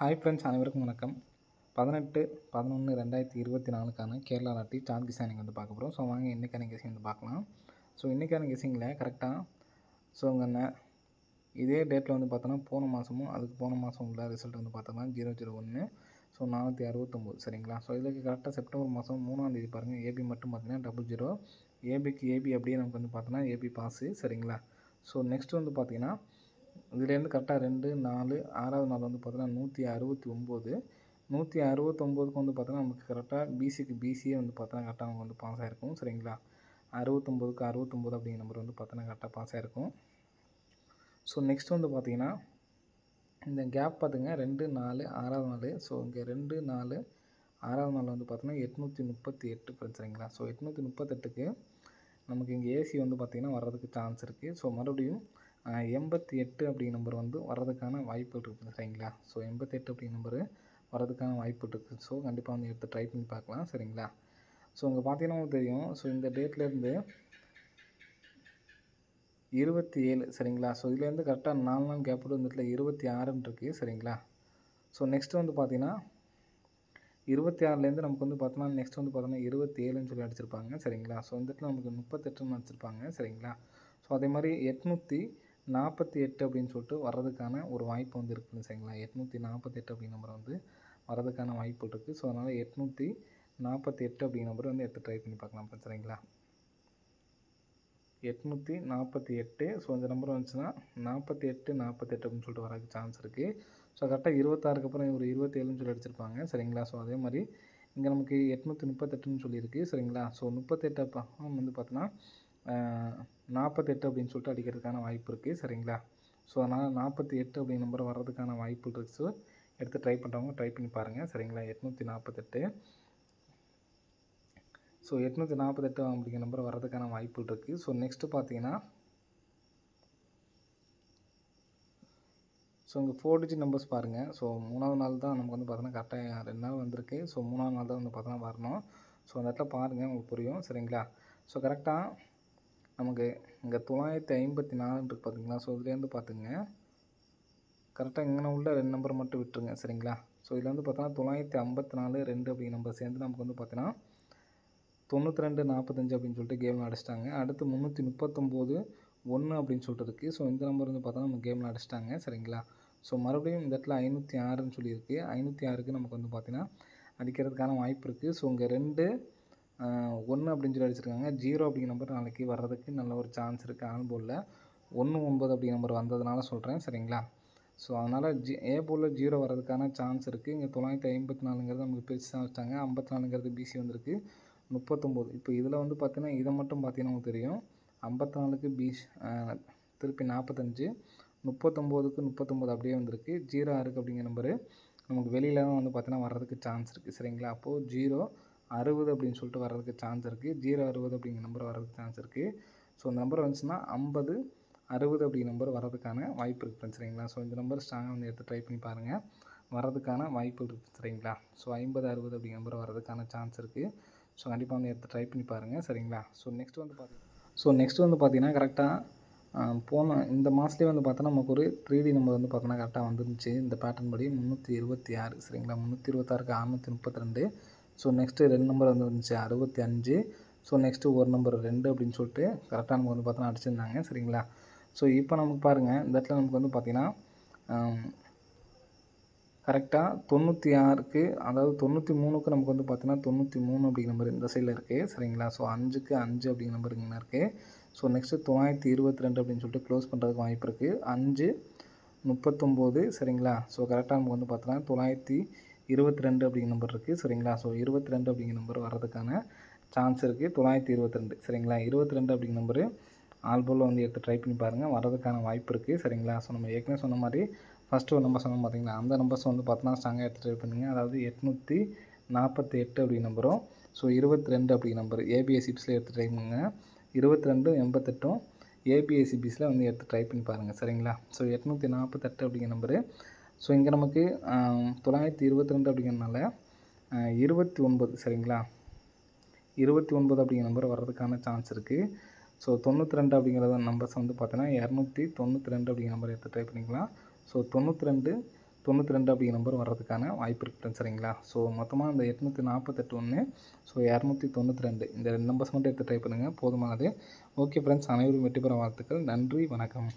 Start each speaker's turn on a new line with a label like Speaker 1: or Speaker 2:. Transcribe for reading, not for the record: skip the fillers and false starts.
Speaker 1: Hi friends, அனைவருக்கும் வணக்கம். 18/11/2024க்கான Kerala lottery chart designing பார்க்க போகிறோம். ஸோ வாங்க இன்றைக்கான கெஸிங் பார்க்கலாம். ஸோ இன்றைக்கான கெஸிங்கில் கரெக்டாக இதே டேட்டில் பார்த்தோன்னா போன மாதமும் போன மாதம் உள்ள ரிசல்ட் பார்த்தோம்னா 001 ஸோ 469 சரிங்களா. ஸோ இதுக்கு கரெக்டாக செப்டம்பர் மாதம் 3ஆம் தேதி பாருங்கள், ஏபி மட்டும் பார்த்தீங்கன்னா 00, ஏபிக்கு ஏபி அப்படியே நமக்கு பார்த்தோன்னா ஏபி பாஸு சரிங்களா. ஸோ நெக்ஸ்ட் பார்த்தீங்கன்னா இதுலேருந்து கரெக்டாக 2, 4, 6வது நாள் பார்த்தோன்னா 169, 169க்கு பார்த்தோன்னா நமக்கு கரெக்டாக பிசிக்கு பிசியே பார்த்தோன்னா கரெக்டாக அவங்க பாஸ் ஆகிருக்கும் சரிங்களா. 69க்கு 69 அப்படிங்கிற நம்பர் பார்த்தோன்னா கரெக்டாக பாஸ் ஆகிருக்கும். ஸோ நெக்ஸ்ட் பார்த்தீங்கன்னா இந்த கேப் பார்த்துங்க 2, 4, 6வது நாள். ஸோ இங்கே 2, 4, 6வது நாள் பார்த்தோன்னா 838 சரிங்களா. ஸோ 838க்கு நமக்கு இங்கே ஏசி பார்த்திங்கன்னா வர்றதுக்கு சான்ஸ் இருக்குது. ஸோ மறுபடியும் 88 அப்படிங்கிற நம்பர் வர்றதுக்கான வாய்ப்புகள் இருக்குது சரிங்களா. ஸோ 88 அப்படிங்கிற நம்பர் வர்றதுக்கான வாய்ப்பு இருக்குது. ஸோ கண்டிப்பாக எடுத்து ட்ரை பண்ணி பார்க்கலாம் சரிங்களா. ஸோ இங்கே பார்த்தீங்கன்னா உங்களுக்கு தெரியும். ஸோ இந்த டேட்லேருந்து 27 சரிங்களா. ஸோ இதுலேருந்து கரெக்டாக 4 நாள் கேப் விட்டு இந்த இடத்துல 26ன்னு இருக்குது சரிங்களா. ஸோ நெக்ஸ்ட் பார்த்தீங்கன்னா 26லேருந்து நமக்கு பார்த்தோன்னா நெக்ஸ்ட் பார்த்தோன்னா 27ன்னு சொல்லி அடிச்சிருப்பாங்க சரிங்களா. ஸோ இந்த இடத்துல நமக்கு 38ன்னு அடிச்சிருப்பாங்க சரிங்களா. ஸோ அதே மாதிரி 848 அப்படின்னு சொல்லிட்டு வர்றதுக்கான ஒரு வாய்ப்பு இருக்குதுன்னு சரிங்களா. 848 அப்படிங்கிற நம்பர் வர்றதுக்கான வாய்ப்பு இருக்குது. ஸோ அதனால் 848 அப்படிங்கிற நம்பர் எடுத்து ட்ரை பண்ணி பார்க்கலாம் சரிங்களா. 848 ஸோ இந்த நம்பர் வந்துச்சுன்னா 48 அப்படின்னு சொல்லிட்டு வரதுக்கு சான்ஸ் இருக்குது. ஸோ கரெக்டாக 26க்கு அப்புறம் ஒரு 27ன்னு சொல்லி அடிச்சிருப்பாங்க சரிங்களா. ஸோ அதே மாதிரி இங்கே நமக்கு 838ன்னு சொல்லியிருக்கு சரிங்களா. ஸோ 38 அப்போ பார்த்தோன்னா 48 அப்படின்னு சொல்லிட்டு அடிக்கிறதுக்கான வாய்ப்பு இருக்குது சரிங்களா. ஸோ அதனால் 48 அப்படிங்கிற நம்பர் வர்றதுக்கான வாய்ப்பு இருக்குது. ஸோ எடுத்து ட்ரை பண்ணுறவங்க ட்ரை பண்ணி பாருங்கள் சரிங்களா. 848 ஸோ 848 அப்படிங்கிற நம்பர் வர்றதுக்கான வாய்ப்பு இருக்குது. ஸோ நெக்ஸ்ட்டு பார்த்தீங்கன்னா ஸோ இங்கே 4 டிஜிட் நம்பர்ஸ் பாருங்கள். ஸோ 3வது நாள் தான் நமக்கு பார்த்தோன்னா கரெக்டாக 2 நாள் வந்திருக்கு. ஸோ 3வது நாள் தான் பார்த்தோன்னா வரணும். ஸோ அந்த இடத்துல பாருங்கள், உங்களுக்கு புரியும் சரிங்களா. ஸோ கரெக்டாக நமக்கு இங்கே 954 இருக்குது பார்த்தீங்களா. ஸோ இதுலேருந்து பார்த்துங்க கரெக்டாக இங்கே உள்ள 2 நம்பர் மட்டும் விட்டுருங்க சரிங்களா. ஸோ இதில் பார்த்தோன்னா 954 2 அப்படிங்கிற நம்பர் சேர்ந்து நமக்கு பார்த்தீங்கன்னா 92 45 அப்படின்னு சொல்லிட்டு கேமில் அடிச்சிட்டாங்க. அடுத்து 339 1 அப்படின்னு சொல்லிட்டு இருக்குது. ஸோ இந்த நம்பர் பார்த்தோன்னா நம்ம கேமில் அடிச்சிட்டாங்க சரிங்களா. ஸோ மறுபடியும் இந்த இடத்துல 506ன்னு சொல்லியிருக்கு. 506க்கு நமக்கு பார்த்தீங்கன்னா அடிக்கிறதுக்கான வாய்ப்பு இருக்குது. ஸோ இங்கே 2 1 அப்படின்னு சொல்லி அடிச்சிருக்காங்க. 0 அப்படிங்கிற நம்பர் நாளைக்கு வர்றதுக்கு நல்ல ஒரு சான்ஸ் இருக்குது. ஆல் போலில் 19 அப்படிங்கிற நம்பர் வந்ததுனால சொல்கிறேன் சரிங்களா. ஸோ அதனால் ஏ போலில் 0 வர்றதுக்கான சான்ஸ் இருக்குது. இங்கே 954ங்கிறது நமக்கு பெருசாக வச்சிட்டாங்க. 54ங்கிறது பிசி வந்திருக்கு. 39 இப்போ இதில் பார்த்தீங்கன்னா இதை மட்டும் பார்த்தீங்கன்னா உங்களுக்கு தெரியும். 54க்கு திருப்பி 45, 39க்கு 39 அப்படியே வந்திருக்கு. 06 அப்படிங்கிற நம்பரு நமக்கு வெளியில் தான் பார்த்தீங்கன்னா வர்றதுக்கு சான்ஸ் இருக்குது சரிங்களா. அப்போது 060 அப்படின்னு சொல்லிட்டு வர்றதுக்கு சான்ஸ் இருக்குது. 060 அப்படிங்கிற நம்பர் வர்றதுக்கு சான்ஸ் இருக்குது. ஸோ இந்த நம்பர் வந்துச்சுன்னா 50 60 அப்படிங்கிற நம்பர் வர்றதுக்கான வாய்ப்பு இருக்குது சரிங்களா. ஸோ இந்த நம்பர் ஸ்ட்ராங்காக எடுத்து ட்ரை பண்ணி பாருங்கள், வர்றதுக்கான வாய்ப்பு இருக்குது சரிங்களா. ஸோ 50 60 அப்படிங்கிற நம்பர் வர்றதுக்கான சான்ஸ் இருக்குது. ஸோ கண்டிப்பாக எடுத்து ட்ரை பண்ணி பாருங்கள் சரிங்களா. ஸோ நெக்ஸ்ட் பார்த்தீங்கன்னா கரெக்டாக போன இந்த மாதத்துலேயே பார்த்தோன்னா நமக்கு ஒரு 3D நம்பர் பார்த்தோன்னா கரெக்டாக வந்துருந்துச்சு. இந்த பேட்டர்ன் படி 326 சரிங்களா. 326க்கு 632. ஸோ நெக்ஸ்ட்டு 2 நம்பர் வந்துருந்துச்சு 65. ஸோ நெக்ஸ்ட்டு ஒரு நம்பர் 2 அப்படின்னு சொல்லிட்டு கரெக்டாக நமக்கு பார்த்தோன்னா அடிச்சிருந்தாங்க சரிங்களா. ஸோ இப்போ நமக்கு பாருங்கள் இந்த இடத்துல நமக்கு பார்த்தீங்கன்னா கரெக்டாக 96க்கு அதாவது 93க்கு நமக்கு பார்த்தீங்கன்னா 93 அப்படிங்கிற நம்பர் இந்த சைடில் இருக்குது சரிங்களா. ஸோ 5க்கு 5 அப்படிங்கிற நம்பர் இங்கே இருக்குது. ஸோ நெக்ஸ்ட்டு 922 அப்படின்னு சொல்லிட்டு க்ளோஸ் பண்ணுறதுக்கு வாய்ப்பு இருக்குது. 5 39 சரிங்களா. ஸோ கரெக்டாக நமக்கு பார்த்தோன்னா 922 அப்படிங்கிற நம்பர் இருக்குது சரிங்களா. ஸோ 22 அப்படிங்கிற நம்பர் வர்றதுக்கான சான்ஸ் இருக்குது. 922 சரிங்களா. 22 அப்படிங்கிற நம்பரு ஆல்போலில் எடுத்து ட்ரை பண்ணி பாருங்கள், வர்றதுக்கான வாய்ப்பு இருக்குது சரிங்களா. ஸோ நம்ம ஏற்கனவே சொன்ன மாதிரி ஃபஸ்ட்டு ஒரு நம்பர் சொன்னோம் பார்த்தீங்களா, அந்த நம்பர்ஸ் பார்த்தோன்னா ஸ்ட்ராங்காக எடுத்து ட்ரை பண்ணுங்கள். அதாவது 848 அப்படிங்கிற நம்பரும் ஸோ 22 அப்படிங்கிற நம்பர் ஏபிஎஸ்சிபிஸில் எடுத்து ட்ரை பண்ணுங்கள். 22 88 ஏபிஎஸ்சிபிஸில் எடுத்து ட்ரை பண்ணி பாருங்கள் சரிங்களா. ஸோ 848 அப்படிங்கிற நம்பரு. ஸோ இங்கே நமக்கு 922 அப்படிங்கிறனால 29 சரிங்களா. 29 அப்படிங்கிற நம்பர் வர்றதுக்கான சான்ஸ் இருக்குது. ஸோ 92 அப்படிங்கிற நம்பர்ஸ் பார்த்தீங்கன்னா 292 அப்படிங்கிற நம்பர் எடுத்து ட்ரை பண்ணிக்கலாம். ஸோ 92 92 அப்படிங்கிற நம்பர் வர்றதுக்கான வாய்ப்பு இருக்குது ஃப்ரெண்ட்ஸ். சரிங்களா? ஸோ மொத்தமாக இந்த 848 ஒன்று, ஸோ 292 இந்த 2 நம்பர்ஸ் மட்டும் எடுத்து ட்ரை பண்ணுங்கள், போதுமானது. ஓகே ஃப்ரெண்ட்ஸ், அனைவரும் வெற்றி பெற வாழ்த்துக்கள். நன்றி, வணக்கம்.